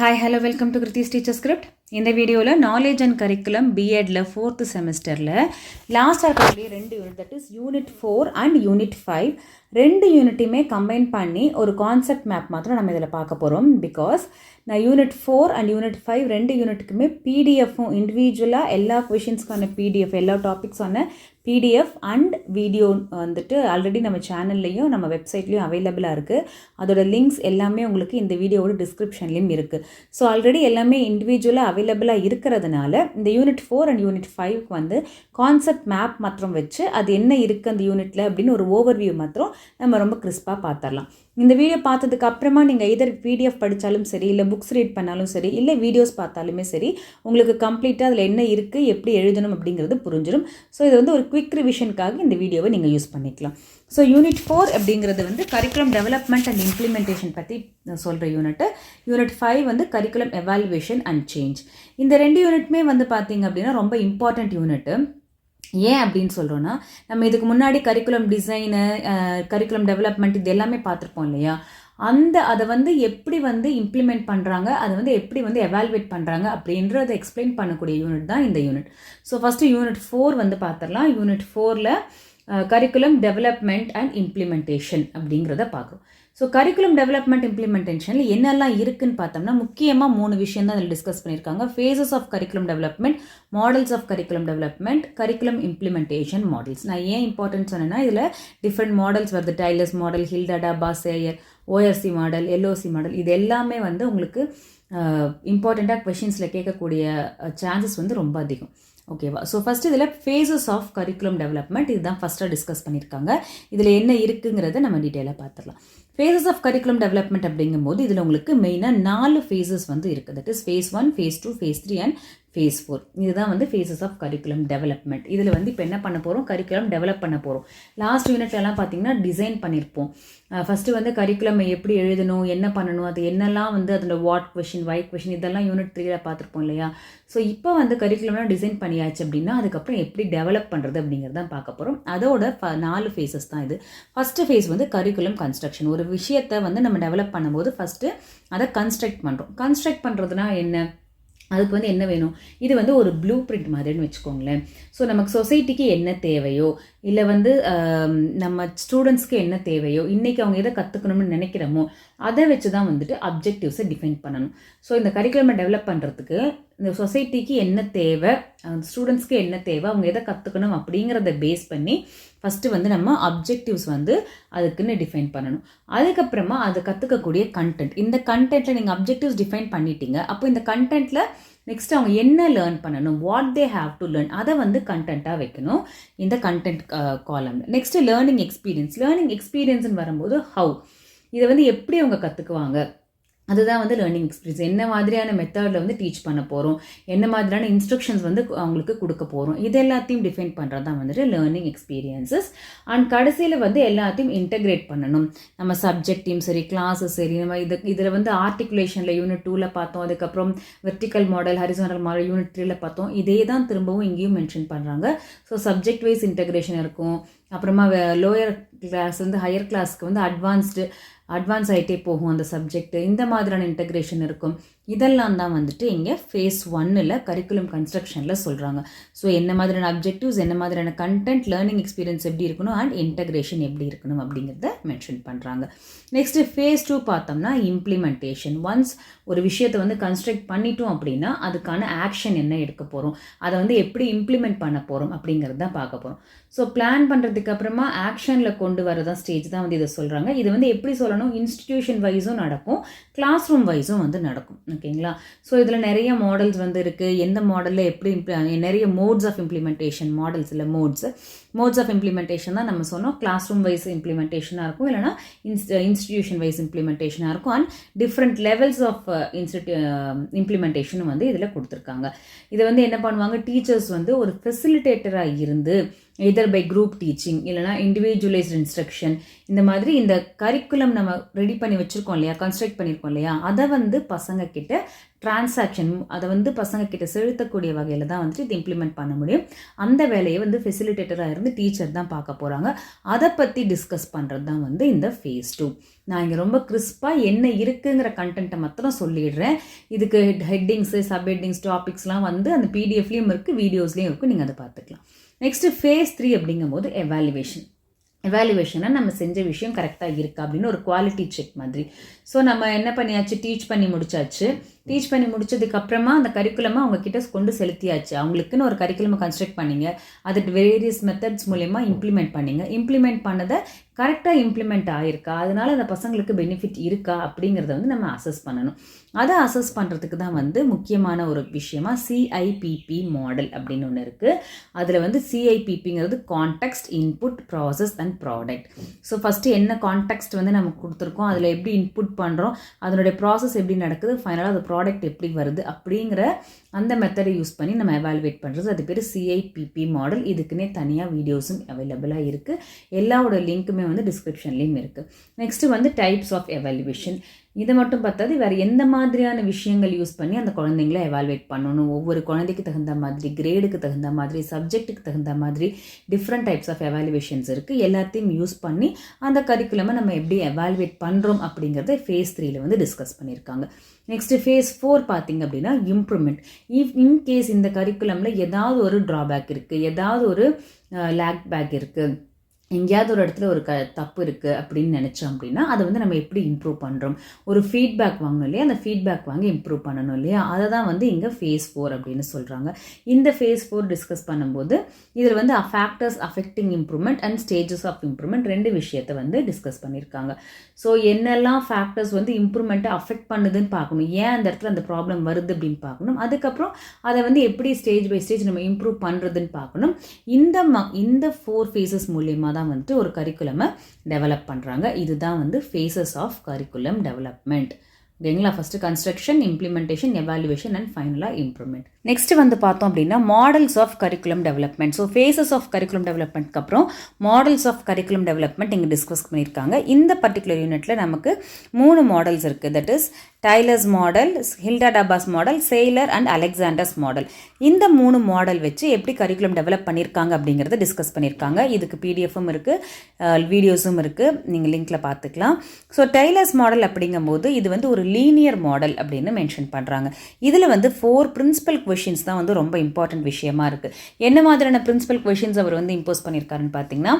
Hi, hello, welcome to Kriti's Teacher Script. இந்த வீடியோவில் knowledge and curriculum பிஎட்ல 4th செமஸ்டரில் last இருக்கக்கூடிய 2 unit, that is unit 4 and unit 5 2 யூனிட்டையுமே combine பண்ணி ஒரு கான்செப்ட் மேப் மாத்திரம் நம்ம இதில் பார்க்க போகிறோம். பிகாஸ் நான் யூனிட் 4 அண்ட் யூனிட் 5 2 யூனிட்டுக்குமே பிடிஎஃப்பும் இண்டிவிஜுவலாக எல்லா கொஷின்ஸ்க்கான பிடிஎஃப், எல்லா டாபிக்ஸான பிடிஎஃப் அண்ட் வீடியோ வந்துட்டு ஆல்ரெடி நம்ம சேனல்லையும் நம்ம வெப்சைட்லேயும் அவைலபிளாக இருக்குது. அதோட லிங்க்ஸ் எல்லாமே உங்களுக்கு இந்த வீடியோவோட டிஸ்கிரிப்ஷன்லேயும் இருக்குது. ஸோ ஆல்ரெடி எல்லாமே இண்டிவிஜுவலாக அவைலபிளாக இருக்கிறதுனால இந்த யூனிட் 4 அண்ட் யூனிட் 5க்கு வந்து கான்செப்ட் மேப் மாத்திரம் வச்சு அது என்ன இருக்குது அந்த யூனிட்டில் அப்படின்னு ஒரு ஓவர்வியூ மாத்திரம் நம்ம ரொம்ப கிறிஸ்பாக பார்த்துடலாம். இந்த வீடியோ பார்த்ததுக்கு அப்புறமா நீங்கள் எதர் பிடிஎஃப் படித்தாலும் சரி, இல்லை புக்ஸ் ரீட் பண்ணாலும் சரி, இல்லை வீடியோஸ் பார்த்தாலுமே சரி, உங்களுக்கு கம்ப்ளீட்டாக அதில் என்ன இருக்குது, எப்படி எழுதணும் அப்படிங்கிறது புரிஞ்சிடும். ஸோ இது வந்து ஒரு குவிக் ரிவிஷனுக்காக இந்த வீடியோவை நீங்கள் யூஸ் பண்ணிக்கலாம். ஸோ யூனிட் 4 அப்படிங்கிறது வந்து கரிக்குலம் டெவலப்மெண்ட் அண்ட் இம்ப்ளிமெண்டேஷன் பற்றி சொல்கிற யூனிட்டு. யூனிட் 5 வந்து கரிக்குலம் எவாலுவேஷன் அண்ட் சேஞ்ச். இந்த 2 யூனிட்டுமே வந்து பார்த்திங்க அப்படின்னா ரொம்ப இம்பார்ட்டண்ட் யூனிட்டு. ஏன் அப்படின்னு சொல்கிறோன்னா, நம்ம இதுக்கு முன்னாடி கரிக்குலம் டிசைனு, கரிக்குலம் டெவலப்மெண்ட் இது எல்லாமே பார்த்துருப்போம் இல்லையா. அதை வந்து எப்படி வந்து இம்ப்ளிமெண்ட் பண்ணுறாங்க, அதை வந்து எப்படி வந்து எவாலுவேட் பண்ணுறாங்க அப்படின்றத எக்ஸ்பிளைன் பண்ணக்கூடிய யூனிட் தான் இந்த யூனிட். ஸோ ஃபஸ்ட்டு யூனிட் 4 வந்து பார்த்துடலாம். யூனிட் 4ல் கரிக்குலம் டெவலப்மெண்ட் அண்ட் இம்ப்ளிமெண்டேஷன் அப்படிங்கிறத பார்க்குறோம். ஸோ கரிக்குலம் டெவலப்மெண்ட் இம்ப்ளிமெண்டேஷனில் என்னெல்லாம் இருக்குதுன்னு பார்த்தோம்னா, முக்கியமாக 3 விஷயம் தான் அதில் டிஸ்கஸ் பண்ணியிருக்காங்க. Phases of curriculum development, models of curriculum development, curriculum implementation models. நான் ஏன் இம்பார்ட்டன்ட் சொன்னேன்னா, இதில் டிஃப்ரெண்ட் மாடல்ஸ் வருது. டைலர்ஸ் மாடல், ஹில்டா, பாசேயர், ஓஆர்சி மாடல், எல்ஓசி மாடல். இது எல்லாமே வந்து உங்களுக்கு இம்பார்ட்டண்ட்டாக கொஷின்ஸில் கேட்கக்கூடிய சான்சஸ் வந்து ரொம்ப அதிகம். ஓகேவா? ஸோ ஃபஸ்ட் இதில் ஃபேஸஸ் ஆஃப் கரிக்குலம் டெவலப்மெண்ட் இதுதான் ஃபஸ்ட்டாக டிஸ்கஸ் பண்ணியிருக்காங்க. இதில் என்ன இருக்குங்கிறத நம்ம டீட்டெயிலாக பார்த்துடலாம். ஃபேஸஸ் ஆஃப் கரிக்குலம் டெவலப்மெண்ட் அப்படிங்கும்போது இதில் உங்களுக்கு மெயினாக 4 ஃபேஸஸ் வந்து இருக்குது. That is phase 1, phase 2, phase 3 and phase 4. இதுதான் வந்து ஃபேஸஸ் ஆஃப் கரிக்குலம் டெவலப்மெண்ட். இதில் வந்து இப்போ என்ன பண்ண போகிறோம், கரிக்குலம் டெவலப் பண்ண போகிறோம். லாஸ்ட் யூனிட்லலாம் பார்த்தீங்கன்னா டிசைன் பண்ணியிருப்போம். ஃபஸ்ட்டு வந்து கரிக்குலம் எப்படி எழுதணும், என்ன பண்ணணும், அது என்னெல்லாம் வந்து அதோட வாட் கொஷின், வை கொஷின் இதெல்லாம் யூனிட் 3ல பார்த்துருப்போம் இல்லையா. ஸோ இப்போ வந்து கரிக்குலம்லாம் டிசைன் பண்ணியாச்சு அப்படின்னா அதுக்கப்புறம் எப்படி டெவலப் பண்ணுறது அப்படிங்கிறதான் பார்க்க போகிறோம். அதோட 4 ஃபேஸஸ் தான் இது. ஃபஸ்ட்டு ஃபேஸ் வந்து கரிக்குலம் கன்ஸ்ட்ரக்ஷன். ஒரு விஷயத்தை வந்து நம்ம டெவலப் பண்ணும்போது ஃபஸ்ட்டு அதை கன்ஸ்ட்ரக்ட் பண்ணுறோம். கன்ஸ்ட்ரக்ட் பண்ணுறதுனா என்ன, அதுக்கு வந்து என்ன வேணும், இது வந்து ஒரு ப்ளூ பிரிண்ட் மாதிரின்னு வச்சுக்கோங்களேன். ஸோ நமக்கு சொசைட்டிக்கு என்ன தேவையோ, இல்லை வந்து நம்ம ஸ்டூடெண்ட்ஸ்க்கு என்ன தேவையோ, இன்றைக்கி அவங்க எதை கற்றுக்கணும்னு நினைக்கிறோமோ அதை வச்சு தான் வந்துட்டு அப்ஜெக்டிவ்ஸை டிஃபைன் பண்ணணும். ஸோ இந்த கரிக்குலமை டெவலப் பண்ணுறதுக்கு இந்த சொசைட்டிக்கு என்ன தேவை, ஸ்டூடெண்ட்ஸ்க்கு என்ன தேவை, அவங்க எதை கற்றுக்கணும் அப்படிங்கிறத பேஸ் பண்ணி ஃபஸ்ட்டு வந்து நம்ம அப்ஜெக்டிவ்ஸ் வந்து அதுக்குன்னு டிஃபைன் பண்ணணும். அதுக்கப்புறமா அதை கற்றுக்கக்கூடிய கண்டென்ட். இந்த கண்டென்ட்டில் நீங்கள் அப்ஜெக்டிவ்ஸ் டிஃபைன் பண்ணிட்டீங்க. அப்போ இந்த கண்டென்ட்டில் நெக்ஸ்ட் அவங்க என்ன லேர்ன் பண்ணணும், what they have to learn, அதை வந்து கண்டென்ட்டாக வைக்கணும் இந்த கண்டென்ட் காலம்ல. Next learning experience. லேர்னிங் எக்ஸ்பீரியன்ஸ்னு வரும்போது ஹவு, இதை வந்து எப்படி அவங்க கற்றுக்குவாங்க, அதுதான் வந்து லேர்னிங் எக்ஸ்பீரியன்ஸ். என்ன மாதிரியான மெத்தடில் வந்து டீச் பண்ண போகிறோம், என்ன மாதிரியான இன்ஸ்ட்ரக்ஷன்ஸ் வந்து அவங்களுக்கு கொடுக்க போகிறோம், இது எல்லாத்தையும் டிஃபைன் பண்ணுறது தான் வந்துட்டு லேர்னிங் எக்ஸ்பீரியன்ஸஸ். அண்ட் கடைசியில் வந்து எல்லாத்தையும் இன்டெகிரேட் பண்ணணும். நம்ம சப்ஜெக்டையும் சரி, கிளாஸஸ் சரி, நம்ம இதில் வந்து ஆர்டிகுலேஷனில் யூனிட் 2ல் பார்த்தோம். அதுக்கப்புறம் vertical model, horizontal model unit 3ல் பார்த்தோம். இதே தான் திரும்பவும் இங்கேயும் மென்ஷன் பண்ணுறாங்க. ஸோ சப்ஜெக்ட் வைஸ் இன்டெகிரேஷன் இருக்கும். அப்புறமா லோயர் கிளாஸ் வந்து ஹையர் கிளாஸ்க்கு வந்து அட்வான்ஸ் ஆகிட்டே போகும் அந்த சப்ஜெக்ட். இந்த மாதிரியான இன்டெகிரேஷன் இருக்கும். இதெல்லாம் தான் வந்துட்டு இங்கே ஃபேஸ் 1ல் கரிக்குலம் கன்ஸ்ட்ரக்ஷனில் சொல்கிறாங்க. ஸோ என்ன மாதிரியான அப்ஜெக்டிவ்ஸ், என்ன மாதிரியான கண்டென்ட், லேர்னிங் எக்ஸ்பீரியன்ஸ் எப்படி இருக்கணும் அண்ட் இன்டெகிரேஷன் எப்படி இருக்கணும் அப்படிங்கிறத மென்ஷன் பண்ணுறாங்க. நெக்ஸ்ட்டு ஃபேஸ் 2 பார்த்தோம்னா இம்ப்ளிமெண்டேஷன். ஒன்ஸ் ஒரு விஷயத்தை வந்து கன்ஸ்ட்ரக்ட் பண்ணிட்டோம் அப்படின்னா அதுக்கான ஆக்ஷன் என்ன எடுக்க போகிறோம், அதை வந்து எப்படி இம்ப்ளிமெண்ட் பண்ண போகிறோம் அப்படிங்கிறது தான் பார்க்க போகிறோம். ஸோ பிளான் பண்ணுறதுக்கு அப்புறமா ஆக்ஷனில் கொண்டு வரதான் ஸ்டேஜ் தான் வந்து இதை சொல்கிறாங்க. இது வந்து எப்படி சொல்லணும், இன்ஸ்டிடியூஷன் வைஸும் நடக்கும், கிளாஸ் ரூம் வைஸும் வந்து நடக்கும். ஓகேங்களா? ஸோ இதில் நிறைய மாடல்ஸ் வந்து இருக்குது. எந்த மாடலில் எப்படி நிறைய மோட்ஸ் ஆஃப் இம்ப்ளிமெண்டேஷன், மாடல்ஸ் இல்லை மோட்ஸ் ஆஃப் இம்ப்ளிமெண்டேஷன் தான் நம்ம சொன்னோம். கிளாஸ் ரூம் வைஸ் இம்ப்ளிமெண்டேஷனாக இருக்கும், இல்லைனா இன்ஸ்டிடியூஷன் வைஸ் இம்ப்ளிமெண்டேஷனாக இருக்கும். அண்ட் டிஃப்ரெண்ட் லெவல்ஸ் ஆஃப் இம்ப்ளிமெண்டேஷனும் வந்து இதில் கொடுத்துருக்காங்க. இதை வந்து என்ன பண்ணுவாங்க, டீச்சர்ஸ் வந்து ஒரு ஃபெசிலிட்டேட்டராக இருந்து எதர் பை குரூப் டீச்சிங் இல்லைனா இண்டிவிஜுவலைஸ்ட் இன்ஸ்ட்ரக்ஷன். இந்த மாதிரி இந்த கரிக்குலம் நம்ம ரெடி பண்ணி வச்சுருக்கோம் இல்லையா, கன்ஸ்ட்ரக்ட் பண்ணியிருக்கோம் இல்லையா, அதை வந்து பசங்க கிட்ட டிரான்சாக்ஷன், அதை வந்து பசங்க கிட்ட செலுத்தக்கூடிய வகையில் தான் வந்துட்டு இது இம்ப்ளிமெண்ட் பண்ண முடியும். அந்த வேலையை வந்து ஃபெசிலிட்டேட்டராக இருந்து டீச்சர் தான் பார்க்க போகிறாங்க. அதை பற்றி டிஸ்கஸ் பண்ணுறது தான் வந்து இந்த ஃபேஸ் 2. நான் இங்கே ரொம்ப கிறிஸ்பாக என்ன இருக்குங்கிற கண்டென்ட்டை மாத்திரம் சொல்லிடுறேன். இதுக்கு ஹெட்டிங்ஸு, சப்ஹெட்டிங்ஸ், டாபிக்ஸ்லாம் வந்து அந்த பிடிஎஃப்லேயும் இருக்குது, வீடியோஸ்லேயும் இருக்குது, நீங்கள் அதை பார்த்துக்கலாம். நெக்ஸ்ட்டு ஃபேஸ் 3 அப்படிங்கும்போது எவாலுவேஷனை நம்ம செஞ்ச விஷயம் கரெக்டாக இருக்கா அப்படின்னு ஒரு குவாலிட்டி செக் மாதிரி. ஸோ நம்ம என்ன பண்ணியாச்சு, டீச் பண்ணி முடிச்சதுக்கப்புறமா அந்த கரிக்குலமாக அவங்கக்கிட்ட கொண்டு செலுத்தியாச்சு. அவங்களுக்குன்னு ஒரு கரிக்குலமை கன்ஸ்ட்ரக்ட் பண்ணிங்க, அது வேரியஸ் மெத்தட்ஸ் மூலயமா இம்ப்ளிமெண்ட் பண்ணதை கரெக்டாக இம்ப்ளிமெண்ட் ஆகிருக்கா, அதனால அந்த பசங்களுக்கு பெனிஃபிட் இருக்கா அப்படிங்கிறத வந்து நம்ம அசஸ் பண்ணணும். அதை அசஸ் பண்ணுறதுக்கு தான் வந்து முக்கியமான ஒரு விஷயமா CIPP மாடல் அப்படின்னு ஒன்று இருக்குது. அதில் வந்து CIPPங்கிறது context, input, process and product. So first என்ன கான்டெக்ஸ்ட் வந்து நம்ம கொடுத்துருக்கோம், அதில் எப்படி இன்புட் பண்ணுறோம், அதனுடைய ப்ராசஸ் எப்படி நடக்குது, ஃபைனலாக அது ப்ராடக்ட் எப்படி வருது அப்படிங்கிற அந்த மெத்தடை யூஸ் பண்ணி நம்ம எவாலுவேட் பண்ணுறது. அது பேர் CIPP மாடல். இதுக்குன்னே தனியாக வீடியோஸும் அவைலபிளாக இருக்குது. எல்லாவோட லிங்க்குமே வந்து டிஸ்கிரிப்ஷன்லேயும் இருக்குது. நெக்ஸ்ட்டு வந்து டைப்ஸ் ஆஃப் எவாலுவேஷன். இதை மட்டும் பார்த்தாது வேறு எந்த மாதிரியான விஷயங்கள் யூஸ் பண்ணி அந்த குழந்தைங்களை எவாலுவேட் பண்ணணும், ஒவ்வொரு குழந்தைக்கு தகுந்த மாதிரி, கிரேடுக்கு தகுந்த மாதிரி, சப்ஜெக்ட்டுக்கு தகுந்த மாதிரி டிஃப்ரெண்ட் டைப்ஸ் ஆஃப் எவாலுவேஷன்ஸ் இருக்குது. எல்லாத்தையும் யூஸ் பண்ணி அந்த கரிக்குலமை நம்ம எப்படி எவாலுவேட் பண்ணுறோம் அப்படிங்கிறத ஃபேஸ் 3 வந்து டிஸ்கஸ் பண்ணியிருக்காங்க. நெக்ஸ்ட்டு ஃபேஸ் 4 பார்த்திங்க அப்படின்னா இம்ப்ரூவ்மெண்ட். இன்கேஸ் இந்த கரிக்குலமில் ஏதாவது ஒரு ட்ராபேக் இருக்குது, ஏதாவது ஒரு லேக் பேக் இருக்குது, எங்கேயாவது ஒரு இடத்துல ஒரு தப்பு இருக்குது அப்படின்னு நினச்சோம் அப்படின்னா அதை வந்து நம்ம எப்படி இம்ப்ரூவ் பண்ணுறோம், ஒரு ஃபீட்பேக் வாங்கணும் இல்லையா, அந்த ஃபீட்பேக் வாங்கி இம்ப்ரூவ் பண்ணணும் இல்லையா, அதை தான் வந்து இங்கே ஃபேஸ் 4 அப்படின்னு சொல்கிறாங்க. இந்த ஃபேஸ் 4 டிஸ்கஸ் பண்ணும்போது இதில் வந்து factors affecting improvement and stages of improvement 2 விஷயத்தை வந்து டிஸ்கஸ் பண்ணியிருக்காங்க. ஸோ என்னெல்லாம் ஃபேக்டர்ஸ் வந்து இம்ப்ரூவ்மெண்ட்டை அஃபெக்ட் பண்ணுதுன்னு பார்க்கணும், ஏன் அந்த இடத்துல அந்த ப்ராப்ளம் வருது அப்படின்னு பார்க்கணும், அதுக்கப்புறம் அதை வந்து எப்படி ஸ்டேஜ் பை ஸ்டேஜ் நம்ம இம்ப்ரூவ் பண்ணுறதுன்னு பார்க்கணும். இந்த 4 ஃபேஸஸ் மூலியமாக தான் வந்துட்டு ஒரு கரிக்குலமை டெவலப் பண்ணுறாங்க. இதுதான் வந்து ஃபேஸஸ் ஆஃப் கரிக்குலம் டெவலப்மெண்ட். ஓகேங்களா, first construction, implementation, evaluation and ஃபைனலாக இம்ப்ரூவ்மெண்ட். நெக்ஸ்ட் வந்து பார்த்தோம் அப்படின்னா models of curriculum development. So phases of curriculum டெவலப்மெண்ட்க்கு அப்புறம் மாடல்ஸ் ஆஃப் கரிக்குலம் டெவலப்மெண்ட் இங்கே டிஸ்கஸ் பண்ணியிருக்காங்க. இந்த பர்டிகுலர் யூனிட்டில் நமக்கு 3 மாடல்ஸ் இருக்குது. That is Tyler's model, Hilda Taba's model, Saylor and Alexander's model. இந்த 3 மாடல் வச்சு எப்படி கரிக்குலம் டெவலப் பண்ணியிருக்காங்க அப்படிங்கிறத டிஸ்கஸ் பண்ணியிருக்காங்க. இதுக்கு பிடிஎஃப்பும் இருக்குது, வீடியோஸும் இருக்குது, நீங்கள் லிங்க்கில் பார்த்துக்கலாம். ஸோ டைலர்ஸ் மாடல் அப்படிங்கும்போது இது வந்து ஒரு லீனியர் மாடல் அப்படின்னு மென்ஷன் பண்ணுறாங்க. இதில் வந்து 4 பிரின்சிபல் கொஷின்ஸ் தான் வந்து ரொம்ப இம்பார்ட்டன்ட் விஷயமா இருக்குது. என்ன மாதிரியான பிரின்சிபல் கொஷின்ஸ் அவர் வந்து இம்போஸ் பண்ணியிருக்காருன்னு பார்த்தீங்கன்னா,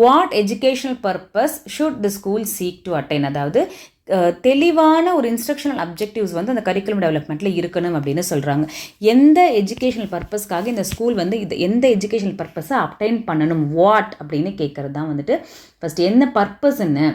what educational purpose should the school seek to attain, அதாவது தெளிவான ஒரு இன்ஸ்ட்ரக்ஷனல் அப்ஜெக்டிவ்ஸ் வந்து அந்த கரிக்குலம் டெவலப்மெண்ட்டில் இருக்கணும் அப்படின்னு சொல்கிறாங்க. எந்த எஜுகேஷனல் பர்பஸ்க்காக இந்த ஸ்கூல் வந்து எந்த எஜுகேஷனல் பர்பஸை அப்டைன் பண்ணணும், வாட் அப்படின்னு கேட்குறது தான் வந்துட்டு ஃபஸ்ட்டு என்ன பர்பஸ் என்ன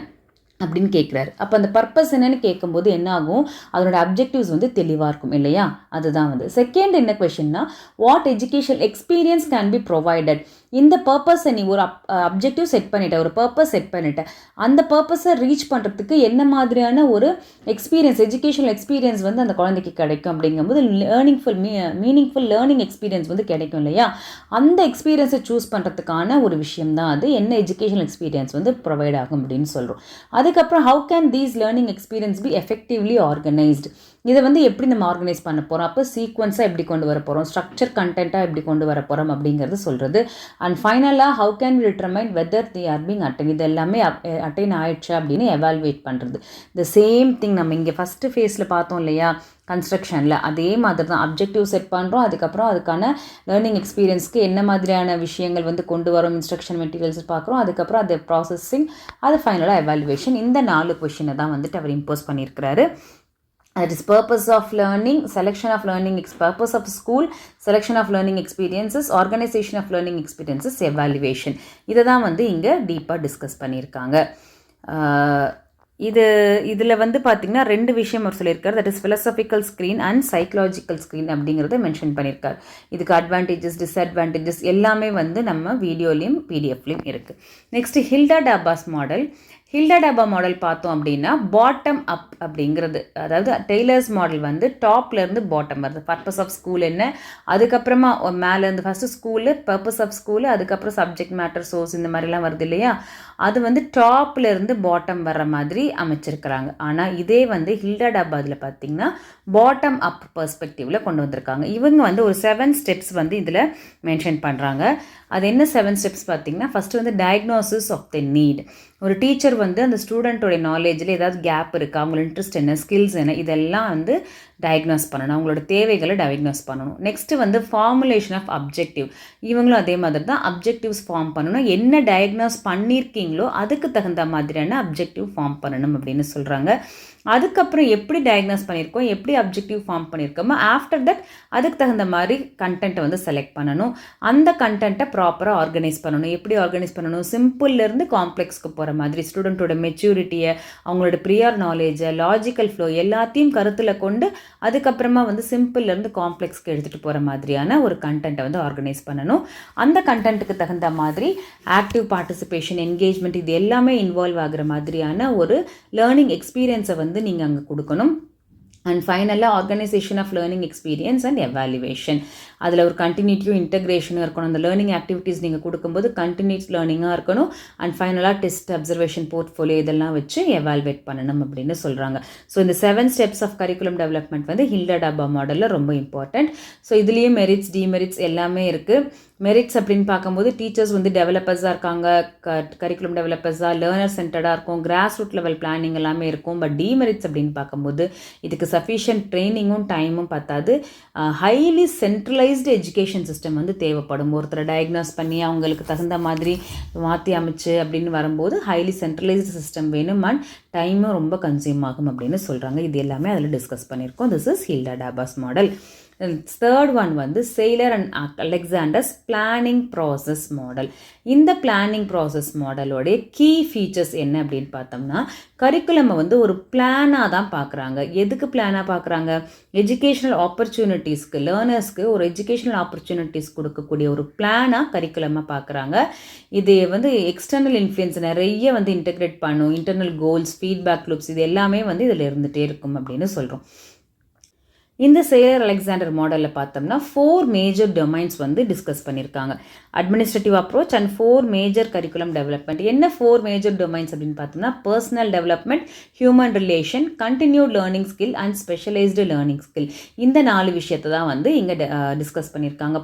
அப்படின்னு கேட்குறாரு. அப்போ அந்த பர்பஸ் என்னன்னு கேட்கும்போது என்ன ஆகும், அதனோட அப்ஜெக்டிவ்ஸ் வந்து தெளிவாக இருக்கும் இல்லையா, அதுதான் வந்து. செகண்ட் என்ன கொஷின்னா, what educational experience can be provided. இந்த பர்பஸை நீ ஒரு அப்ஜெக்டிவ் செட் பண்ணிட்ட, ஒரு பர்பஸ் செட் பண்ணிட்ட, அந்த பர்பஸை ரீச் பண்ணுறதுக்கு என்ன மாதிரியான ஒரு எக்ஸ்பீரியன்ஸ், எஜுகேஷனல் எக்ஸ்பீரியன்ஸ் வந்து அந்த குழந்தைக்கு கிடைக்கும் அப்படிங்கும்போது மீனிங்ஃபுல் லேர்னிங் எக்ஸ்பீரியன்ஸ் வந்து கிடைக்கும் இல்லையா, அந்த எக்ஸ்பீரியன்ஸை சூஸ் பண்ணுறதுக்கான ஒரு விஷயம் தான் அது. என்ன எஜுகேஷனல் எக்ஸ்பீரியன்ஸ் வந்து ப்ரொவைட் ஆகும் அப்படின்னு சொல்கிறோம். அதுக்கப்புறம் how can these learning experience be effectively organised. இதை வந்து எப்படி நம்ம ஆர்கனைஸ் பண்ண போகிறோம், அப்போ சீக்வன்ஸாக எப்படி கொண்டு வர போகிறோம், ஸ்ட்ரக்சர் கண்டென்ட்டாக எப்படி கொண்டு வர போகிறோம் அப்படிங்கிறது சொல்கிறது. அண்ட் ஃபைனலாக how can we determine whether the are being attain, இது எல்லாமே அட்டைன் ஆயிடுச்சு அப்படின்னு எவால்வேட் பண்ணுறது. த சேம் திங் நம்ம இங்கே ஃபஸ்ட்டு ஃபேஸில் பார்த்தோம் இல்லையா கன்ஸ்ட்ரக்ஷனில், அதே மாதிரி தான் அப்ஜெக்டிவ் செட் பண்ணுறோம், அதுக்கப்புறம் அதுக்கான லேர்னிங் எக்ஸ்பீரியன்ஸ்க்கு என்ன மாதிரியான விஷயங்கள் வந்து கொண்டு வரோம், இன்ஸ்ட்ரக்ஷன் மெட்டீரியல்ஸ் பார்க்குறோம், அதுக்கப்புறம் அது ப்ராசஸிங், அது ஃபைனலாக எவாலுவேஷன். இந்த 4 கொஷினை தான் வந்துட்டு அவர் இம்போஸ் பண்ணியிருக்கிறாரு. That is purpose of learning, selection of learning, purpose of school, selection of learning experiences, organization of learning experiences, evaluation. இதை தான் வந்து இங்கே டீப்பாக டிஸ்கஸ் பண்ணியிருக்காங்க. இதில் வந்து பார்த்திங்கன்னா 2 விஷயம் அவர் சொல்லியிருக்காரு. That is philosophical screen and psychological screen அப்படிங்கிறத மென்ஷன் பண்ணியிருக்காரு. இதுக்கு அட்வான்டேஜஸ், டிஸ்அட்வான்டேஜஸ் எல்லாமே வந்து நம்ம வீடியோலையும் பிடிஎஃப்லையும் இருக்குது. Next Hilda Taba's model. Hilda Taba model பார்த்தோம் அப்படின்னா பாட்டம் அப் அப்படிங்கிறது, அதாவது டெய்லர்ஸ் மாடல் வந்து டாப்லேருந்து பாட்டம் வருது. பர்பஸ் ஆஃப் ஸ்கூல் என்ன, அதுக்கப்புறமா மேலேருந்து first school, purpose of school, அதுக்கப்புறம் சப்ஜெக்ட் மேட்டர் சோர்ஸ் இந்த மாதிரிலாம் வருது இல்லையா, அது வந்து டாப்லேருந்து பாட்டம் வர்ற மாதிரி அமைச்சிருக்கிறாங்க. ஆனால் இதே வந்து ஹில்டா டாபாவில் பார்த்திங்கன்னா பாட்டம் அப் பெர்ஸ்பெக்டிவில் கொண்டு வந்திருக்காங்க. இவங்க வந்து ஒரு 7 ஸ்டெப்ஸ் வந்து இதில் மென்ஷன் பண்ணுறாங்க. அது என்ன 7 ஸ்டெப்ஸ் பார்த்திங்கன்னா, ஃபஸ்ட்டு வந்து டயக்னோசிஸ் ஆஃப் த நீட். ஒரு டீச்சர் வந்து அந்த ஸ்டூடெண்ட்டோடைய நாலேஜில் ஏதாவது கேப் இருக்குது, அவங்களோட இன்ட்ரெஸ்ட் என்ன, ஸ்கில்ஸ் என்ன, இதெல்லாம் வந்து டயக்னோஸ் பண்ணணும், அவங்களோட தேவைகளை டயக்னோஸ் பண்ணணும். நெக்ஸ்ட்டு வந்து ஃபார்முலேஷன் ஆஃப் அப்ஜெக்டிவ். இவங்களும் அதே மாதிரி தான் அப்ஜெக்டிவ்ஸ் ஃபார்ம் பண்ணணும். என்ன டயக்னோஸ் பண்ணியிருக்கீங்களோ அதுக்கு தகுந்த மாதிரியான அப்ஜெக்டிவ் ஃபார்ம் பண்ணணும் அப்படின்னு சொல்கிறாங்க. அதுக்கப்புறம் எப்படி டயக்னோஸ் பண்ணியிருக்கோம், எப்படி அப்ஜெக்டிவ் ஃபார்ம் பண்ணியிருக்கோமோ ஆஃப்டர் தட் அதுக்கு தகுந்த மாதிரி கண்டென்ட்டை வந்து செலக்ட் பண்ணணும். அந்த கண்டென்ட்டை ப்ராப்பராக ஆர்கனைஸ் பண்ணணும். எப்படி ஆர்கனைஸ் பண்ணணும், சிம்பிள்லேருந்து காம்ப்ளெக்ஸ்க்கு போகிற மாதிரி ஸ்டூடெண்ட்டோட மெச்சூரிட்டியை, அவங்களோட ப்ரியர் நாலேஜை, லாஜிக்கல் ஃப்ளோ எல்லாத்தையும் கருத்தில் கொண்டு அதுக்கப்புறமா வந்து சிம்பிள்லேருந்து காம்ப்ளெக்ஸ்க்கு எடுத்துகிட்டு போகிற மாதிரியான ஒரு கண்டென்ட்டை வந்து ஆர்கனைஸ் பண்ணணும். அந்த கண்டென்ட்டுக்கு தகுந்த மாதிரி ஆக்டிவ் பார்ட்டிசிபேஷன், என்கேஜ்மெண்ட் இது எல்லாமே இன்வால்வ் ஆகிற மாதிரியான ஒரு லேர்னிங் எக்ஸ்பீரியன்ஸை வந்து நீங்கள் அங்கே கொடுக்கணும். அண்ட் ஃபைனலாக organisation of learning experience and evaluation. அதில் ஒரு கண்டினியூட்டியும் இன்டெகிரேஷனும் இருக்கணும். அந்த லேர்னிங் ஆக்டிவிட்டீஸ் நீங்கள் கொடுக்கும்போது கண்டினியூஸ் லேர்னிங்காக இருக்கணும். அண்ட் ஃபைனலாக டெஸ்ட், அப்சர்வேஷன், போர்ட்ஃபோலியோ இதெல்லாம் வச்சு எவால்வேட் பண்ணணும் அப்படின்னு சொல்கிறாங்க. ஸோ இந்த 7 ஸ்டெப்ஸ் ஆஃப் கரிக்குலம் டெவலப்மெண்ட் வந்து ஹில்டா டாபா மாடலில் ரொம்ப இம்பார்ட்டண்ட். ஸோ இதுலேயும் மெரிட்ஸ், டிமெரிட்ஸ் எல்லாமே இருக்குது. மெரிட்ஸ் அப்படின்னு பார்க்கும்போது டீச்சர்ஸ் வந்து டெவலப்பர்ஸாக இருக்காங்க, கரிக்குலம் டெவலப்பர்ஸாக, லேர்னர் சென்டர்டாக இருக்கும், கிராஸ் ரூட் லெவல் பிளானிங் எல்லாமே இருக்கும். பட் டிமெரிட்ஸ் அப்படின்னு பார்க்கும்போது இதுக்கு சஃபிஷியன்ட் ட்ரைனிங்கும் டைமும் பத்தாது. ஹைலி சென்ட்ரலைஸ்டு எஜுகேஷன் சிஸ்டம் வந்து தேவைப்படும். ஒருத்தரை டயக்னோஸ் பண்ணி அவங்களுக்கு தகுந்த மாதிரி மாற்றி அமைச்சு அப்படின்னு வரும்போது ஹைலி சென்ட்ரலைஸ்டு சிஸ்டம் வேணும் அண்ட் டைமும் ரொம்ப கன்சியூம் ஆகும் அப்படின்னு சொல்கிறாங்க. இது எல்லாமே அதில் டிஸ்கஸ் பண்ணியிருக்கோம். This is Hilda Taba's model. Third one வந்து Saylor and Alexander's planning process model. இந்த பிளானிங் ப்ராசஸ் மாடலோடைய கீ ஃபீச்சர்ஸ் என்ன அப்படின்னு பார்த்தோம்னா, கரிக்குலமை வந்து ஒரு பிளானாக தான் பார்க்குறாங்க. எதுக்கு பிளானாக பார்க்குறாங்க, எஜுகேஷ்னல் ஆப்பர்ச்சுனிட்டிஸ்க்கு, லேர்னர்ஸ்க்கு ஒரு எஜுகேஷ்னல் ஆப்பர்ச்சுனிட்டிஸ் கொடுக்கக்கூடிய ஒரு பிளானாக கரிக்குலமாக பார்க்குறாங்க. இது வந்து எக்ஸ்டர்னல் இன்ஃப்ளூயன்ஸ் நிறைய வந்து இன்டெகிரேட் பண்ணும். இன்டர்னல் கோல்ஸ், ஃபீட்பேக் லூப்ஸ் இது எல்லாமே வந்து இதில் இருந்துகிட்டே இருக்கும் அப்படின்னு சொல்கிறோம். இந்த செய்லர் அலெக்சாண்டர் மாடலில் பார்த்தோம்னா 4 மேஜர் டொமைன்ஸ் வந்து டிஸ்கஸ் பண்ணியிருக்காங்க. Administrative approach and 4 major curriculum development. என்ன 4 மேஜர் டொமைன்ஸ் அப்படின்னு பார்த்தோம்னா, personal development, human relation, continued learning skill and specialised learning skill. இந்த 4 விஷயத்தை தான் வந்து இங்கே டிஸ்கஸ் பண்ணியிருக்காங்க.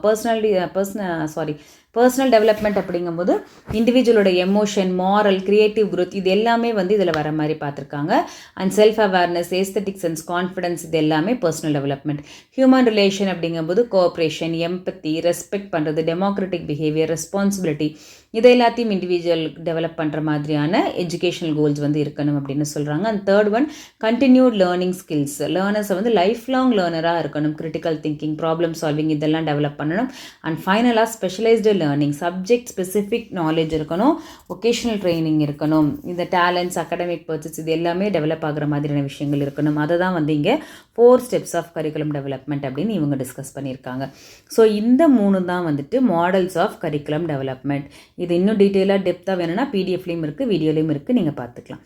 பர்சனல் டெவலப்மெண்ட் அப்படிங்கும்போது இண்டிவிஜுவலோட எமோஷன், மாரல், கிரியேட்டிவ் குரோத் இது எல்லாமே வந்து இதில் வர மாதிரி பார்த்துருக்காங்க. And self awareness, aesthetic sense, confidence இது எல்லாமே பர்சனல் டெவலப்மெண்ட். ஹியூமன் ரிலேஷன் அப்படிங்கும்போது கோஆப்ரேஷன், எம்பத்தி, ரெஸ்பெக்ட் பண்ணுறது, டெமோக்ராட்டிக் பிஹேவியர், ரெஸ்பான்சிபிலிட்டி இதை எல்லாத்தையும் இண்டிவிஜுவல் டெவலப் பண்ணுற மாதிரியான எஜுகேஷனல் கோல்ஸ் வந்து இருக்கணும் அப்படின்னு சொல்கிறாங்க. And third one continued learning skills. லேர்னர்ஸை வந்து லைஃப் லாங் லேர்னராக இருக்கணும். கிரிட்டிக்கல் திங்கிங், ப்ராப்ளம் சால்விங் இதெல்லாம் டெவலப் பண்ணணும். அண்ட் ஃபைனலாக specialised learning, subject specific knowledge இருக்கணும், ஒகேஷனல் ட்ரைனிங் இருக்கணும். இந்த டேலண்ட்ஸ், அகடமிக் பர்சஸ் இது எல்லாமே டெவலப் ஆகிற மாதிரியான விஷயங்கள் இருக்கணும். அதை தான் வந்து இங்கே 4 ஸ்டெப்ஸ் ஆஃப் கரிக்குலம் டெவலப்மெண்ட் அப்படின்னு இவங்க டிஸ்கஸ் பண்ணியிருக்காங்க. ஸோ இந்த 3 தான் வந்துட்டு மாடல்ஸ் ஆஃப் கரிக்குலம் டெவலப்மெண்ட். இது இன்னும் டீட்டெயிலாக டெப்த்தாக வேணும்னா பிடிஎஃப்லேயும் இருக்குது, வீடியோலையும் இருக்குது, நீங்கள் பார்த்துக்கலாம்.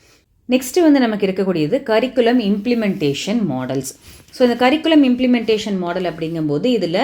நெக்ஸ்ட்டு வந்து நமக்கு இருக்கக்கூடியது கரிக்குலம் இம்ப்ளிமெண்டேஷன் மாடல்ஸ். ஸோ இந்த கரிக்குலம் இம்ப்ளிமெண்டேஷன் மாடல் அப்படிங்கும்போது இதில்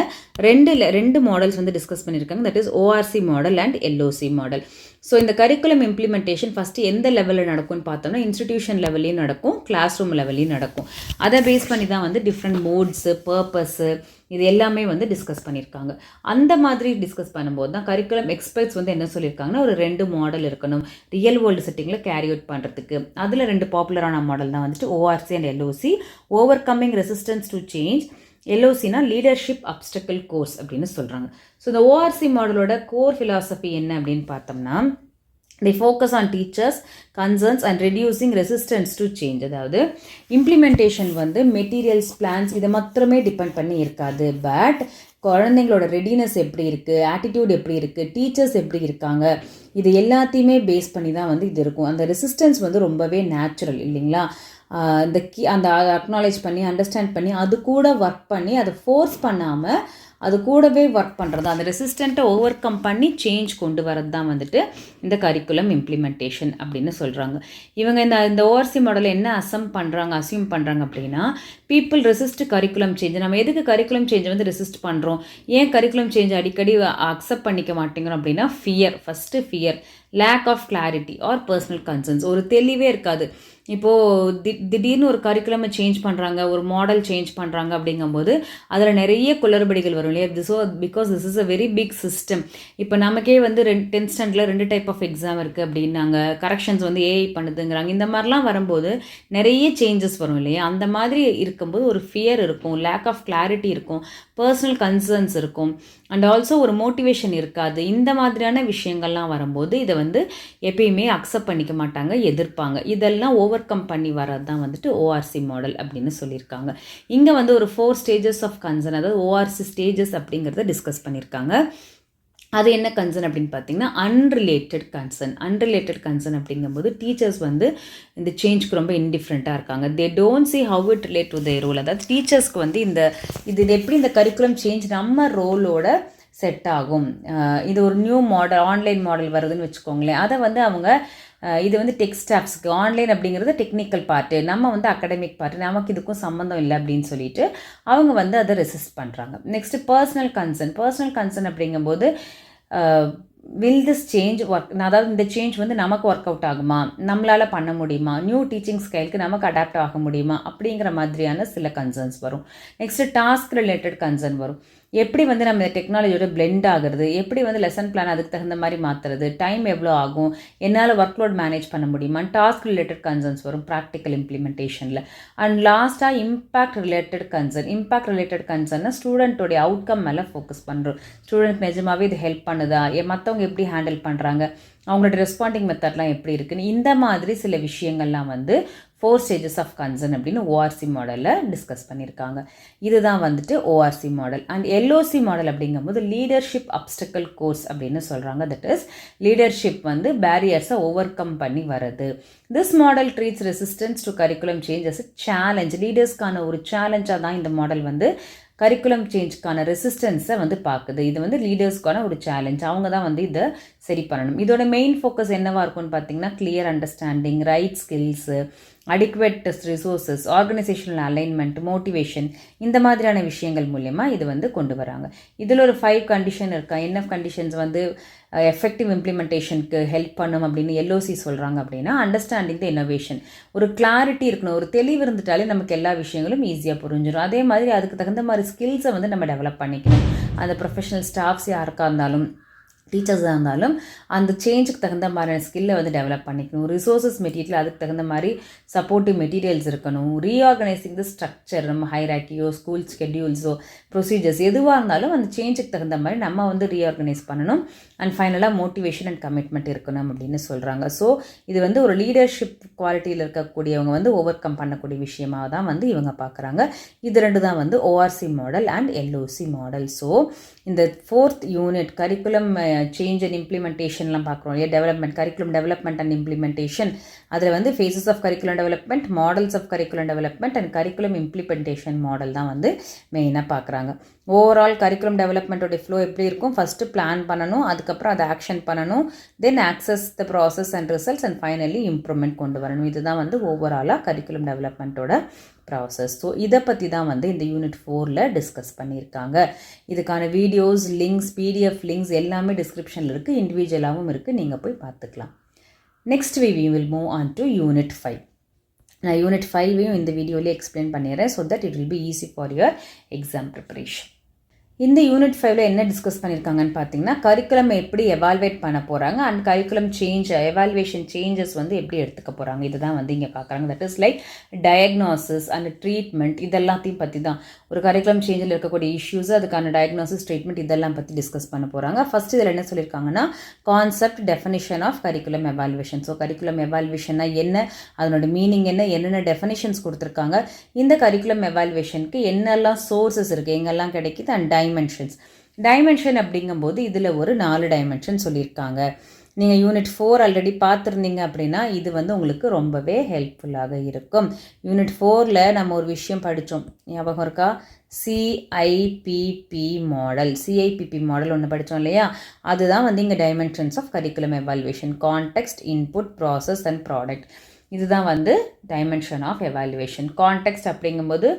ரெண்டு மாடல்ஸ் வந்து டிஸ்கஸ் பண்ணியிருக்காங்க. That is ORC model and LOC model. So இந்த கரிக்குலம் இம்ப்ளிமெண்டேஷன் ஃபஸ்ட்டு எந்த லெவலில் நடக்கும்னு பார்த்தோம்னா, இன்ஸ்டிடியூஷன் லெவல்லையும் நடக்கும், கிளாஸ் ரூம் லெவல்லையும் நடக்கும். அதை பேஸ் பண்ணி தான் வந்து டிஃப்ரெண்ட் மோட்ஸு, பர்பஸ்ஸு இது எல்லாமே வந்து டிஸ்கஸ் பண்ணியிருக்காங்க. அந்த மாதிரி டிஸ்கஸ் பண்ணும்போது தான் கரிக்குலம் எக்ஸ்பர்ட்ஸ் வந்து என்ன சொல்லியிருக்காங்கன்னா, ஒரு 2 மாடல் இருக்கணும் ரியல் வேர்ல்டு செட்டிங்கில் கேரி அவுட் பண்ணுறதுக்கு. அதில் 2 பாப்புலரான மாடல் தான் வந்துட்டு ORC and LOC. Overcoming resistance to change, எல்ஓசினா லீடர்ஷிப் அப்டக்கிள் கோர்ஸ் அப்படின்னு சொல்கிறாங்க. ஸோ இந்த ஓஆர்சி மாடலோட கோர் ஃபிலாசபி என்ன அப்படின்னு பார்த்தோம்னா, they focus on teachers concerns and reducing resistance to change. அதாவது இம்ப்ளிமெண்டேஷன் வந்து மெட்டீரியல்ஸ், பிளான்ஸ் இதை மாத்திரமே டிபெண்ட் பண்ணி இருக்காது. பட் குழந்தைங்களோட ரெடினஸ் எப்படி இருக்குது, ஆட்டிடியூட் எப்படி இருக்குது, டீச்சர்ஸ் எப்படி இருக்காங்க, இது எல்லாத்தையுமே பேஸ் பண்ணி தான் வந்து இது இருக்கும். அந்த ரெசிஸ்டன்ஸ் வந்து ரொம்பவே நேச்சுரல் இல்லைங்களா. அந்த அக்னாலேஜ் பண்ணி, அண்டர்ஸ்டாண்ட் பண்ணி, அது கூட ஒர்க் பண்ணி, அதை ஃபோர்ஸ் பண்ணாமல் அது கூடவே ஒர்க் பண்ணுறது, அந்த ரெசிஸ்டண்ட்டை ஓவர் கம் பண்ணி சேஞ்ச் கொண்டு வரது தான் வந்துட்டு இந்த கரிக்குலம் இம்ப்ளிமெண்டேஷன் அப்படின்னு சொல்கிறாங்க. இவங்க இந்த ஓஆர்சி மாடலை என்ன அஸ்யூம் பண்ணுறாங்க அப்படின்னா, பீப்புள் ரெசிஸ்ட் கரிக்குலம் சேஞ்ச். நம்ம எதுக்கு கரிக்குலம் சேஞ்சை வந்து ரெசிஸ்ட் பண்ணுறோம், ஏன் கரிக்குலம் சேஞ்ச் அடிக்கடி அக்செப்ட் பண்ணிக்க மாட்டேங்கிறோம் அப்படின்னா, first fear, lack of clarity or personal concerns. ஒரு தெளிவே இருக்காது. இப்போது திடீர்னு ஒரு கரிக்குலமை சேஞ்ச் பண்ணுறாங்க, ஒரு மாடல் சேஞ்ச் பண்ணுறாங்க அப்படிங்கும்போது அதில் நிறைய குளறுபடிகள் வரும் இல்லையா. Because this is a very big system. இப்போ நமக்கே வந்து 10th ஸ்டாண்டர்டில் 2 டைப் ஆஃப் எக்ஸாம் இருக்குது அப்படின்னாங்க, கரெக்ஷன்ஸ் வந்து ஏஐ பண்ணுதுங்கிறாங்க. இந்த மாதிரிலாம் வரும்போது நிறைய சேஞ்சஸ் வரும் இல்லையா. அந்த மாதிரி இருக்கும்போது ஒரு ஃபியர் இருக்கும், லேக் ஆஃப் கிளாரிட்டி இருக்கும், பர்சனல் கன்சர்ன்ஸ் இருக்கும், அண்ட் ஆல்சோ ஒரு மோட்டிவேஷன் இருக்காது. இந்த மாதிரியான விஷயங்கள்லாம் வரும்போது இதை வந்து எப்பயுமே அக்செப்ட் பண்ணிக்க மாட்டாங்க, எதிர்ப்பாங்க. இதெல்லாம் ஓவர் கம் பண்ணி வரது தான் வந்துட்டு ஓஆர்சி மாடல் அப்படின்னு சொல்லியிருக்காங்க. இங்கே வந்து ஒரு 4 ஸ்டேஜஸ் ஆஃப் கன்சர்ன், அதாவது ஓஆர்சி ஸ்டேஜஸ் அப்படிங்கிறத டிஸ்கஸ் பண்ணியிருக்காங்க. அது என்ன கன்சர்ன் அப்படின்னு பார்த்தீங்கன்னா, அன்ரிலேட்டட் கன்சர்ன் அப்படிங்கும்போது டீச்சர்ஸ் வந்து இந்த சேஞ்சுக்கு ரொம்ப இன்டிஃப்ரெண்ட்டாக இருக்காங்க. They don't see how it relate to their role. அதாவது டீச்சர்ஸ்க்கு வந்து இது எப்படி இந்த கரிக்குலம் சேஞ்ச் நம்ம ரோலோட செட் ஆகும். இது ஒரு நியூ மாடல், ஆன்லைன் மாடல் வருதுன்னு வச்சுக்கோங்களேன். அதை வந்து அவங்க இது வந்து டெக் ஸ்டாஃப்ஸ்க்கு, ஆன்லைன் அப்படிங்கிறது டெக்னிக்கல் பார்ட்டு, நம்ம வந்து அகடமிக் பார்ட்டு, நமக்கு இதுக்கும் சம்மந்தம் இல்லை அப்படின்னு சொல்லிட்டு அவங்க வந்து அதை ரெசிஸ்ட் பண்ணுறாங்க. நெக்ஸ்ட்டு பர்சனல் கன்சர்ன் அப்படிங்கும்போது வில் திஸ் சேஞ்ச் ஒர்க், அதாவது இந்த சேஞ்ச் வந்து நமக்கு ஒர்க் அவுட் ஆகுமா, நம்மளால் பண்ண முடியுமா, நியூ டீச்சிங் ஸ்கைலுக்கு நமக்கு அடாப்ட் ஆக முடியுமா அப்படிங்கிற மாதிரியான சில கன்சர்ன்ஸ் வரும். நெக்ஸ்ட்டு டாஸ்க் ரிலேட்டட் கன்சர்ன் வரும். எப்படி வந்து நம்ம டெக்னாலஜியோட பிளெண்ட் ஆகுறது, எப்படி வந்து லெசன் பிளான் அதுக்கு தகுந்த மாதிரி மாற்றுறது, டைம் எவ்வளோ ஆகும், என்னால் ஒர்க் லோட் மேனேஜ் பண்ண முடியுமா, டாஸ்க் ரிலேட்டட் கன்சர்ன்ஸ் வரும் ப்ராக்டிக்கல் இம்ப்ளிமெண்டேஷனில். அண்ட் லாஸ்ட்டாக இம்பாக்ட் ரிலேட்டட் கன்சர்ன்னா ஸ்டூடெண்ட்டோடைய அவுட்கம் மேலே ஃபோக்கஸ் பண்ணுறோம். ஸ்டூடெண்ட் நிஜமாகவே இது ஹெல்ப் பண்ணுதா, மற்றவங்க எப்படி ஹேண்டில் பண்ணுறாங்க, அவங்களோட ரெஸ்பாண்டிங் மெத்தட்லாம் எப்படி இருக்குன்னு, இந்த மாதிரி சில விஷயங்கள்லாம் வந்து 4 ஸ்டேஜஸ் ஆஃப் கன்சர்ன் அப்படின்னு ஓஆர்சி மாடலில் டிஸ்கஸ் பண்ணியிருக்காங்க. இதுதான் வந்துட்டு ORC model. And LOC model அப்படிங்கும்போது லீடர்ஷிப் அப்டக்கிள் கோர்ஸ் அப்படின்னு சொல்கிறாங்க. தட் இஸ் லீடர்ஷிப் வந்து பேரியர்ஸை ஓவர் கம் பண்ணி வருது. This model treats resistance to curriculum change as challenge. லீடர்ஸ்க்கான ஒரு சேலஞ்சாக தான் இந்த மாடல் வந்து கரிக்குலம் சேஞ்சுக்கான ரெசிஸ்டன்ஸை வந்து பார்க்குது. இது வந்து லீடர்ஸ்க்கான ஒரு சேலஞ்ச், அவங்க தான் வந்து இதை சரி பண்ணணும். இதோட மெயின் ஃபோக்கஸ் என்னவாக இருக்கும்னு பார்த்தீங்கன்னா, clear understanding, right skills, adequate resources, organisational alignment, motivation, இந்த மாதிரியான விஷயங்கள் மூலயமா இது வந்து கொண்டு வராங்க. இதில் ஒரு 5 கண்டிஷன் இருக்கா. என்ன கண்டிஷன்ஸ் வந்து எஃபெக்டிவ் இம்ப்ளிமெண்டேஷனுக்கு ஹெல்ப் பண்ணும் அப்படின்னு எல்ஓசி சொல்கிறாங்க அப்படின்னா, அண்டர்ஸ்டாண்டிங் த இன்னோவேஷன், ஒரு கிளாரிட்டி இருக்கணும், ஒரு தெளிவு இருந்துட்டாலே நமக்கு எல்லா விஷயங்களும் ஈஸியாக புரிஞ்சிடும். அதே மாதிரி அதுக்கு தகுந்த மாதிரி ஸ்கில்ஸை வந்து நம்ம டெவலப் பண்ணிக்கணும். அந்த ப்ரொஃபஷனல் ஸ்டாஃப்ஸ் யாருக்காக இருந்தாலும், டீச்சர்ஸாக இருந்தாலும் அந்த சேஞ்சுக்கு தகுந்த மாதிரியான ஸ்கில்லை வந்து டெவலப் பண்ணிக்கணும். ரிசோர்ஸஸ் மெட்டீரியல் அதுக்கு தகுந்த மாதிரி சப்போர்ட்டிவ் மெட்டீரியல்ஸ் இருக்கணும். ரீஆர்கனைசிங் த ஸ்ட்ரக்சர், நம்ம ஹைராக்கியோ, ஸ்கூல் ஸ்கெட்யூல்ஸோ, ப்ரொசீஜர்ஸ் எதுவாக இருந்தாலும் அந்த சேஞ்சுக்கு தகுந்த மாதிரி நம்ம வந்து ரீஆர்கனைஸ் பண்ணணும். அண்ட் ஃபைனலாக மோட்டிவேஷன் அண்ட் கமிட்மெண்ட் இருக்கணும் அப்படின்னு சொல்கிறாங்க. ஸோ இது வந்து ஒரு லீடர்ஷிப் குவாலிட்டியில் இருக்கக்கூடியவங்க வந்து ஓவர் கம் பண்ணக்கூடிய விஷயமாக தான் வந்து இவங்க பார்க்குறாங்க. இது 2 தான் வந்து ORC model and LOC model. So இந்த 4th unit curriculum change and இம்ப்ளிமெண்டேஷன்லாம் பார்க்குறோம் இல்லையா, development, curriculum development and implementation. அதில் வந்து phases of curriculum development, models of curriculum development and curriculum implementation model தான் வந்து மெயினாக பார்க்குறாங்க. ஓவரால் கரிக்குலம் டெவலப்மெண்ட்டோடைய ஃப்ளோ எப்படி இருக்கும், ஃபஸ்ட்டு பிளான் பண்ணணும், அதுக்கப்புறம் அதை ஆக்ஷன் பண்ணணும், then access the process and results, and finally improvement கொண்டு வரணும். இதுதான் வந்து ஓவராலாக கரிக்குலம் டெவலப்மெண்ட்டோட ப்ராசஸ். ஸோ இதை பற்றி தான் வந்து இந்த யூனிட் 4ல் டிஸ்கஸ் பண்ணியிருக்காங்க. இதுக்கான வீடியோஸ், லிங்க்ஸ், பிடிஎஃப் லிங்க்ஸ் எல்லாமே டிஸ்கிரிப்ஷனில் இருக்குது, இண்டிவிஜுவலாகவும் இருக்குது, நீங்கள் போய் பார்த்துக்கலாம். Next we will move on to unit 5. நான் யூனிட் 5ஐயும் இந்த வீடியோலேயே எக்ஸ்பிளைன் பண்ணிடுறேன், so that it will be easy for your exam preparation. இந்த யூனிட் 5ல் என்ன டிஸ்கஸ் பண்ணியிருக்காங்கன்னு பார்த்தீங்கன்னா, கரிக்குலம் எப்படி எவால்வேட் பண்ண போகிறாங்க அண்ட் கரிக்குலம் எவால்வேஷன் சேஞ்சஸ் வந்து எப்படி எடுத்துக்க போகிறாங்க, இதுதான் வந்து இங்கே பார்க்குறாங்க. That is like diagnosis and treatment, இதெல்லாத்தையும் பற்றி தான். ஒரு கரிக்குலம் சேஞ்சில் இருக்கக்கூடிய இஷ்யூஸ், அதுக்கான டயக்னாசிஸ், ட்ரீட்மெண்ட், இதெல்லாம் பற்றி டிஸ்கஸ் பண்ண போகிறாங்க. ஃபஸ்ட் இதில் என்ன சொல்லியிருக்காங்கன்னா, concept, definition of curriculum evaluation. So curriculum எவால்வேஷன்னா என்ன, அதனோட மீனிங் என்ன, என்னென்ன டெஃபினிஷன்ஸ் கொடுத்துருக்காங்க, இந்த கரிக்குலம் எவால்வேஷனுக்கு என்னெல்லாம் சோர்ஸஸ் இருக்குது, எங்கெல்லாம் கிடைக்குது, அண்ட் டைமென்ஷன் அப்படிங்கும்போது இதில் ஒரு 4 டைமென்ஷன் சொல்லியிருக்காங்க. நீங்கள் யூனிட் 4 ஆல்ரெடி பார்த்துருந்தீங்க அப்படின்னா இது வந்து உங்களுக்கு ரொம்பவே ஹெல்ப்ஃபுல்லாக இருக்கும். யூனிட் 4ல் நம்ம ஒரு விஷயம் படித்தோம், ஞாபகம் இருக்கா? சிஐபிபி மாடல் ஒன்று படித்தோம் இல்லையா? அதுதான் வந்து இங்கே dimensions of curriculum evaluation, context, input, process and product. இதுதான் வந்து டைமென்ஷன் ஆஃப் எவாலுவேஷன். கான்டெக்ஸ்ட் அப்படிங்கும்போது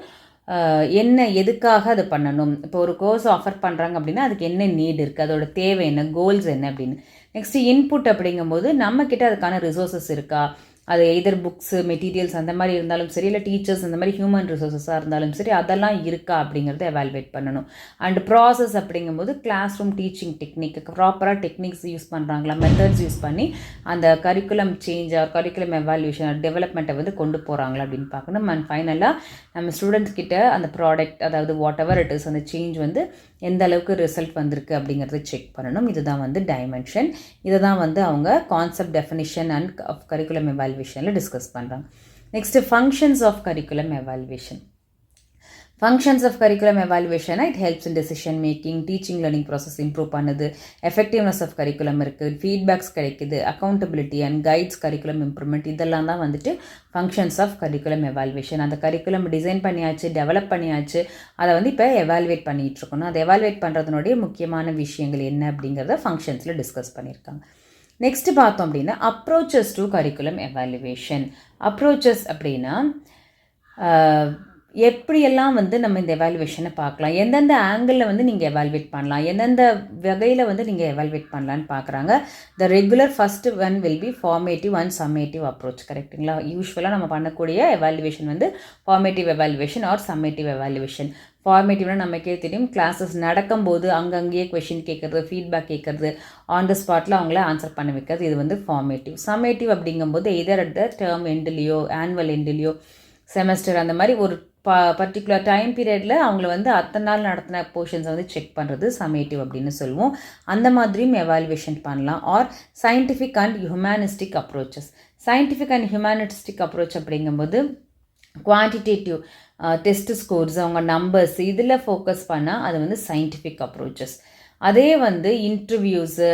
என்ன, எதுக்காக அது பண்ணணும், இப்போ ஒரு கோர்ஸ் ஆஃபர் பண்ணுறாங்க அப்படின்னா அதுக்கு என்ன நீட் இருக்குது, அதோட தேவை என்ன, கோல்ஸ் என்ன அப்படின்னு. நெக்ஸ்ட்டு இன்புட் அப்படிங்கும்போது நம்மக்கிட்ட அதுக்கான ரிசோர்ஸஸ் இருக்கா, அது எதர் புக்ஸு, மெட்டீரியல்ஸ் அந்த மாதிரி இருந்தாலும் சரி, இல்லை டீச்சர்ஸ் அந்த மாதிரி ஹியூமன் ரிசோர்ஸஸாக இருந்தாலும் சரி, அதெல்லாம் இருக்கா அப்படிங்கிறத எவாலுவேட் பண்ணணும். அண்ட் ப்ராசஸ் அப்படிங்கும்போது கிளாஸ் ரூம் டீச்சிங் டெக்னிக், ப்ராப்பராக டெக்னிக்ஸ் யூஸ் பண்ணுறாங்களா, மெத்தட்ஸ் யூஸ் பண்ணி அந்த curriculum change or curriculum evaluation டெவலப்மெண்ட்டை வந்து கொண்டு போகிறாங்களா அப்படின்னு பார்க்கணும். அண்ட் ஃபைனலாக நம்ம ஸ்டூடெண்ட்ஸ் கிட்ட அந்த ப்ராடக்ட், அதாவது வாட் எவர் இட் இஸ், அந்த சேஞ்ச் வந்து எந்த அளவுக்கு ரிசல்ட் வந்திருக்கு அப்படிங்கிறத செக் பண்ணணும். இதுதான் வந்து டைமென்ஷன். இதை தான் வந்து அவங்க concept definition and of curriculum எவாலுவேஷனில் டிஸ்கஸ் பண்ணுறாங்க. Next functions of curriculum evaluation. Functions of curriculum evaluation, it helps in decision making, teaching learning process improve பண்ணுது, எஃபெக்டிவ்னஸ் ஆஃப் கரிக்குலம் இருக்குது, ஃபீட்பேக்ஸ் கிடைக்குது, accountability and guides curriculum improvement. இதெல்லாம் தான் வந்துட்டு functions of curriculum evaluation. அந்த curriculum design பண்ணியாச்சு, develop பண்ணியாச்சு, அதை வந்து இப்போ எவாலுவேட் பண்ணிகிட்டு இருக்கணும். அதை எவாலுவேட் பண்ணுறதுனுடைய முக்கியமான விஷயங்கள் என்ன அப்படிங்கிறத ஃபங்க்ஷன்ஸில் டிஸ்கஸ் பண்ணியிருக்காங்க. நெக்ஸ்ட் பார்த்தோம் அப்படின்னா approaches to curriculum evaluation. Approaches அப்படின்னா எப்படியெல்லாம் வந்து நம்ம இந்த எவாலுவேஷனை பார்க்கலாம், எந்தெந்த ஆங்கிளில் வந்து நீங்கள் எவாலுவேட் பண்ணலாம், எந்தெந்த வகையில் வந்து நீங்கள் எவாலுவேட் பண்ணலான்னு பார்க்குறாங்க. The regular first one will be formative and summative approach. கரெக்டுங்களா? யூஸ்வலாக நம்ம பண்ணக்கூடிய எவாலுவேஷன் வந்து formative evaluation or summative evaluation. ஃபார்மேட்டிவ்னா நமக்கே தெரியும், கிளாஸஸ் நடக்கும்போது அங்கங்கேயே கொஷின் கேட்குறது, ஃபீட்பேக் கேட்குறது, ஆன் த ஸ்பாட்டில் அவங்கள ஆன்சர் பண்ண வைக்கிறது, இது வந்து ஃபார்மேட்டிவ். சம்மேட்டிவ் அப்படிங்கும்போது எதர் அட் த டேர்ம் எண்ட்லேயோ, ஆனுவல் எண்ட்லேயோ, செமஸ்டர் அந்த மாதிரி ஒரு பர்டிகுலர் டைம் பீரியடில் அவங்கள வந்து அத்தனை நாள் நடத்தின போர்ஷன்ஸை வந்து செக் பண்ணுறது சம்மேட்டிவ் அப்படின்னு சொல்லுவோம். அந்த மாதிரியும் எவாலுவேஷன் பண்ணலாம். Or scientific and humanistic approaches. Scientific and humanistic approach அப்படிங்கும்போது குவான்டிடேட்டிவ் டெஸ்ட் ஸ்கோர்ஸ், அவங்க நம்பர்ஸ், இதில் ஃபோக்கஸ் பண்ணால் அது வந்து சயின்டிஃபிக் அப்ரோச்சஸ். அதே வந்து இன்டர்வியூஸு,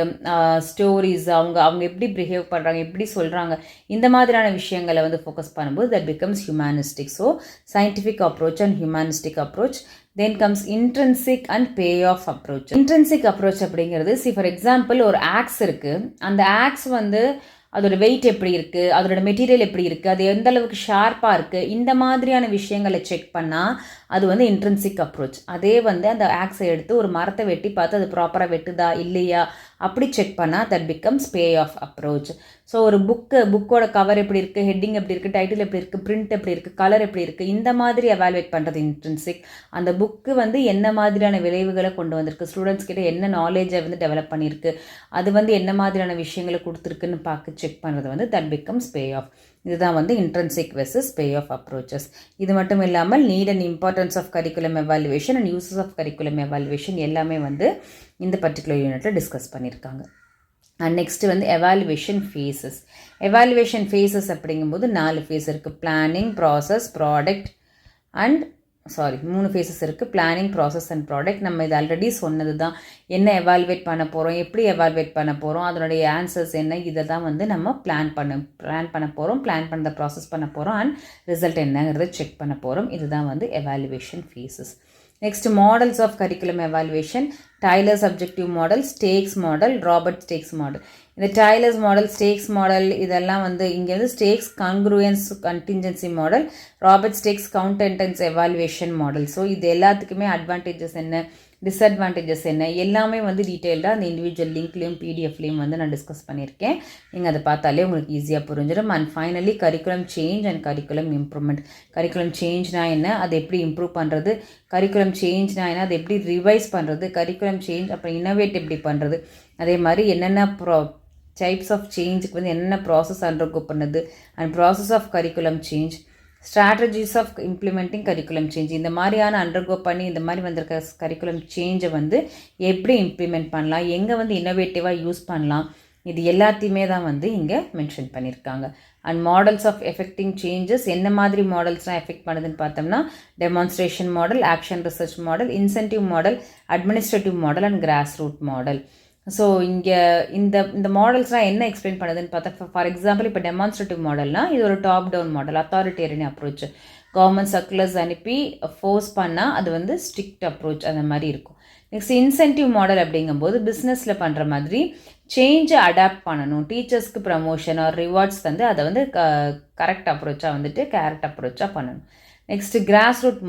ஸ்டோரிஸ், அவங்க எப்படி பிஹேவ் பண்ணுறாங்க, எப்படி சொல்கிறாங்க, இந்த மாதிரியான விஷயங்களை வந்து ஃபோக்கஸ் பண்ணும்போது that becomes humanistic. So scientific approach and humanistic approach. Then comes intrinsic and pay off approach. Intrinsic approach அப்படிங்கிறது, ஃபார் எக்ஸாம்பிள் ஒரு ஆக்ஸ் இருக்குது, அந்த ஆக்ஸ் வந்து அதோட வெயிட் எப்படி இருக்குது, அதோட மெட்டீரியல் எப்படி இருக்குது, அது எந்த அளவுக்கு ஷார்ப்பாக இருக்குது, இந்த மாதிரியான விஷயங்களை செக் பண்ணால் அது வந்து இன்ட்ரென்சிக் அப்ரோச். அதே வந்து அந்த ஆக்ஸை எடுத்து ஒரு மரத்தை வெட்டி பார்த்து அது ப்ராப்பராக வெட்டுதா இல்லையா அப்படி செக் பண்ணால் that becomes pay off approach. So ஒரு புக்கோட கவர் எப்படி இருக்குது, ஹெட்டிங் எப்படி இருக்குது, டைட்டில் எப்படி இருக்குது, பிரிண்ட் எப்படி இருக்குது, கலர் எப்படி இருக்குது, இந்த மாதிரி எவாலுவேட் பண்ணுறது இன்ட்ரென்சிக். அந்த புக்கு வந்து என்ன மாதிரியான விளைவுகளை கொண்டு வந்திருக்கு, ஸ்டூடெண்ட்ஸ் கிட்ட என்ன நாலேஜை வந்து டெவலப் பண்ணியிருக்கு, அது வந்து என்ன மாதிரியான விஷயங்களை கொடுத்துருக்குன்னு பார்க்க செக் பண்ணுறது வந்து தட் பிகம்ஸ் பே ஆஃப். இதுதான் வந்து intrinsic versus pay off approaches. இது மட்டும் இல்லாமல் need and importance of curriculum evaluation and uses of curriculum evaluation எல்லாமே வந்து இந்த பர்டிகுலர் யூனிட்டில் டிஸ்கஸ் பண்ணியிருக்காங்க. அண்ட் நெக்ஸ்ட் வந்து எவாலுவேஷன் ஃபேஸஸ். எவாலுவேஷன் ஃபேஸஸ் அப்படிங்கும்போது 4 ஃபேஸ் இருக்குது. Planning, process, product and 3 phases இருக்குது. Planning, process and product. நம்ம இது ஆல்ரெடி சொன்னது தான், என்ன எவாலுவேட் பண்ண போகிறோம், எப்படி எவாலுவேட் பண்ண போகிறோம், அதனுடைய ஆன்சர்ஸ் என்ன, இதை தான் வந்து நம்ம பிளான் பண்ண போகிறோம், பிளான் பண்ண ப்ராசஸ் பண்ண போகிறோம் அண்ட் ரிசல்ட் என்னங்கிறத செக் பண்ண போகிறோம். இதுதான் வந்து evaluation phases. Next models of curriculum evaluation. Tyler's objective model, Stake's model, Robert Stake's model. இந்த டைலர்ஸ் மாடல், ஸ்டேக்ஸ் மாடல் இதெல்லாம் வந்து இங்கே வந்து Stake's congruence contingency model, Robert Stake's countenance evaluation model. So இது எல்லாத்துக்குமே அட்வான்டேஜஸ் என்ன, டிஸ்அட்வான்டேஜஸ் என்ன, எல்லாமே வந்து டீட்டெயில்டாக அந்த இண்டிவிஜுவல் லிங்க்லேயும் பிடிஎஃப்லேயும் வந்து நான் டிஸ்கஸ் பண்ணியிருக்கேன். நீங்கள் அதை பார்த்தாலே உங்களுக்கு ஈஸியாக புரிஞ்சிடும். And finally curriculum change and curriculum improvement. Curriculum சேஞ்ச்னா என்ன, அதை எப்படி இம்ப்ரூவ் பண்ணுறது, கரிக்குலம் சேஞ்ச்னா என்ன, அதை எப்படி ரிவைஸ் பண்ணுறது, கரிக்குலம் சேஞ்ச் அப்புறம் இன்னோவேட் எப்படி பண்ணுறது, அதே மாதிரி என்னென்ன டைப்ஸ் ஆஃப் சேஞ்சுக்கு வந்து என்னென்ன ப்ராசஸ் அண்டர்கோ பண்ணுது, and process of curriculum change, strategies of implementing curriculum change. இந்த மாதிரியான அண்டர்கோ பண்ணி இந்த மாதிரி வந்திருக்க கரிக்குலம் சேஞ்சை வந்து எப்படி இம்ப்ளிமெண்ட் பண்ணலாம், எங்கே வந்து இன்னோவேட்டிவாக யூஸ் பண்ணலாம், இது எல்லாத்தையுமே தான் வந்து இங்கே மென்ஷன் பண்ணியிருக்காங்க. And models of effecting changes, என்ன மாதிரி மாடல்ஸ்லாம் எஃபெக்ட் பண்ணுதுன்னு பார்த்தோம்னா demonstration model, action research model, incentive model, administrative model and grass root model. So இங்கே இந்த மாடல்ஸ்லாம் என்ன எக்ஸ்பிளைன் பண்ணுதுன்னு பார்த்தா, ஃபார் எக்ஸாம்பிள் இப்போ டெமான்ஸ்ட்ரேட்டிவ் மாடல்னால் இது ஒரு top down model, authoritarian approach. Government circulars அனுப்பி ஃபோர்ஸ் பண்ணால் அது வந்து ஸ்ட்ரிக்ட் அப்ரோச் அந்த மாதிரி இருக்கும். நெக்ஸ்ட் இன்சென்டிவ் மாடல் அப்படிங்கும்போது பிஸ்னஸில் பண்ணுற மாதிரி சேஞ்சை அடாப்ட் பண்ணணும், டீச்சர்ஸ்க்கு ப்ரமோஷன் ஆர் ரிவார்ட்ஸ் வந்து அதை வந்து கரெக்ட் அப்ரோச்சாக வந்துட்டு கேரக்ட் அப்ரோச்சாக பண்ணணும். நெக்ஸ்ட்டு கிராஸ் ரூட்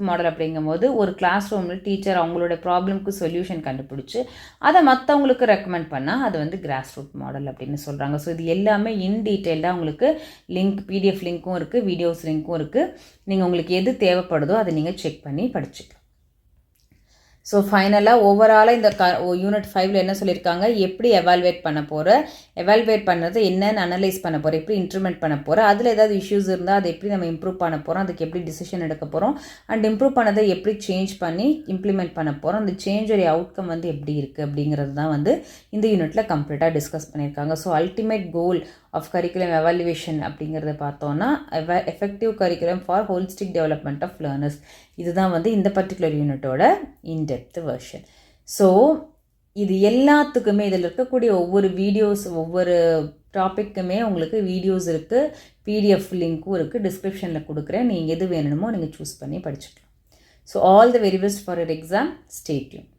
மாடல் அப்படிங்கும்போது ஒரு கிளாஸ் ரூமில் டீச்சர் அவங்களோட ப்ராப்ளம்க்கு சொல்யூஷன் கண்டுபிடிச்சி அதை மற்றவங்களுக்கு ரெக்கமெண்ட் பண்ணால் அது வந்து கிராஸ் ரூட் மாடல் அப்படின்னு சொல்கிறாங்க. ஸோ இது எல்லாமே இன் டீட்டெயில்டாக உங்களுக்கு லிங்க், பிடிஎஃப் லிங்க்கும் இருக்குது, வீடியோஸ் லிங்க்கும் இருக்குது. நீங்கள் உங்களுக்கு எது தேவைப்படுதோ அதை நீங்கள் செக் பண்ணி படிச்சுக்கலாம். ஸோ ஃபைனலாக ஓவராலாக இந்த யூனிட் 5ல் என்ன சொல்லியிருக்காங்க, எப்படி எவால்வேட் பண்ண போகிற, எவால்வேட் பண்ணுறது என்னென்னு அனலைஸ் பண்ண போகிறோம், எப்படி இம்ப்ரூவ்மெண்ட் பண்ண போகிறோம், அதில் ஏதாவது இஷ்யூஸ் இருந்தால் அதை எப்படி நம்ம இம்ப்ரூவ் பண்ண போகிறோம், அதுக்கு எப்படி டிசிஷன் எடுக்க போகிறோம், அண்ட் இம்ப்ரூவ் பண்ணதை எப்படி சேஞ்ச் பண்ணி இம்ப்ளிமெண்ட் பண்ண போகிறோம், அந்த சேஞ்சோடைய அவுட்கம் வந்து எப்படி இருக்குது அப்படிங்கிறது தான் வந்து இந்த யூனிட்டில் கம்ப்ளீட்டாக டிஸ்கஸ் பண்ணியிருக்காங்க. So ultimate goal of curriculum evaluation அப்படிங்கிறத பார்த்தோன்னா effective curriculum for holistic development of learners. இதுதான் வந்து இந்த பர்டிகுலர் யூனிட்டோட இன்டெப்த் வெர்ஷன். ஸோ இது எல்லாத்துக்குமே இதில் இருக்கக்கூடிய ஒவ்வொரு வீடியோஸ், ஒவ்வொரு டாப்பிக்குமே உங்களுக்கு வீடியோஸ் இருக்குது, பிடிஎஃப் லிங்க்கும் இருக்குது, டிஸ்கிரிப்ஷனில் கொடுக்குறேன். நீங்கள் எது வேணுமோ நீங்கள் சூஸ் பண்ணி படிச்சுக்கலாம். So all the very best for your exam. Stay tune.